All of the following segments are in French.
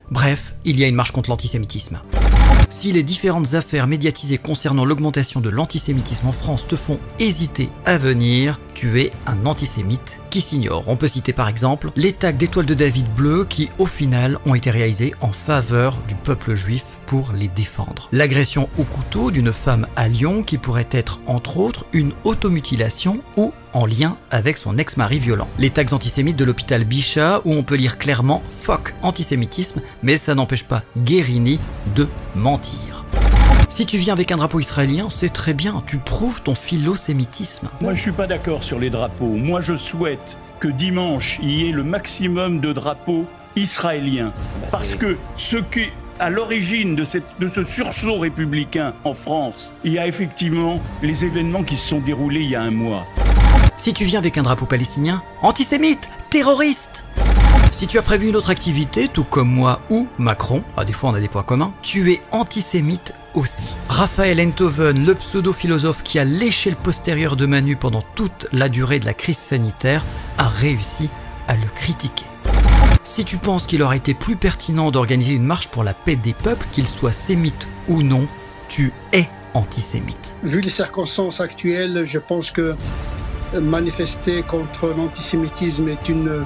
Bref, il y a une marche contre l'antisémitisme. Si les différentes affaires médiatisées concernant l'augmentation de l'antisémitisme en France te font hésiter à venir, tu es un antisémite qui s'ignore. On peut citer par exemple les tags d'étoiles de David bleues qui au final ont été réalisés en faveur du peuple juif pour les défendre. L'agression au couteau d'une femme à Lyon qui pourrait être entre autres une automutilation ou en lien avec son ex-mari violent. Les tags antisémites de l'hôpital Bichat où on peut lire clairement « fuck antisémitisme » mais ça n'empêche pas Guérini de mentir. Si tu viens avec un drapeau israélien, c'est très bien, tu prouves ton philosémitisme. Moi je suis pas d'accord sur les drapeaux, moi je souhaite que dimanche il y ait le maximum de drapeaux israéliens. Parce que ce qui est à l'origine de ce sursaut républicain en France, il y a effectivement les événements qui se sont déroulés il y a un mois. Si tu viens avec un drapeau palestinien, antisémite, terroriste. Si tu as prévu une autre activité, tout comme moi ou Macron, des fois on a des points communs, tu es antisémite aussi. Raphaël Enthoven, le pseudo-philosophe qui a léché le postérieur de Manu pendant toute la durée de la crise sanitaire, a réussi à le critiquer. Si tu penses qu'il aurait été plus pertinent d'organiser une marche pour la paix des peuples, qu'ils soient sémites ou non, tu es antisémite. Vu les circonstances actuelles, je pense que manifester contre l'antisémitisme est une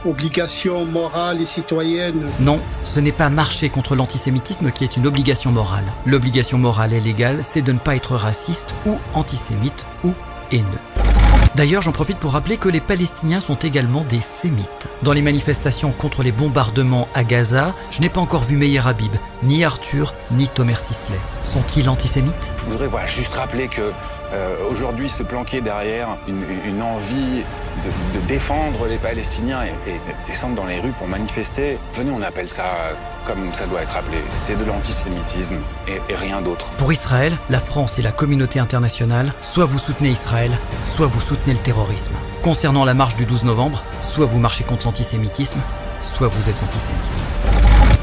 obligation morale et citoyenne. Non, ce n'est pas marcher contre l'antisémitisme qui est une obligation morale. L'obligation morale et légale, c'est de ne pas être raciste ou antisémite ou haineux. D'ailleurs, j'en profite pour rappeler que les Palestiniens sont également des sémites. Dans les manifestations contre les bombardements à Gaza, je n'ai pas encore vu Meir Habib, ni Arthur, ni Tomer Sisley. Sont-ils antisémites? Je voudrais juste rappeler que aujourd'hui se planquer derrière une envie de défendre les Palestiniens et descendre dans les rues pour manifester, venez, on appelle ça comme ça doit être appelé, c'est de l'antisémitisme et rien d'autre. Pour Israël, la France et la communauté internationale, soit vous soutenez Israël, soit vous soutenez le terrorisme. Concernant la marche du 12 novembre, soit vous marchez contre l'antisémitisme, soit vous êtes antisémite.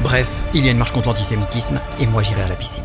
Bref, il y a une marche contre l'antisémitisme et moi j'irai à la piscine.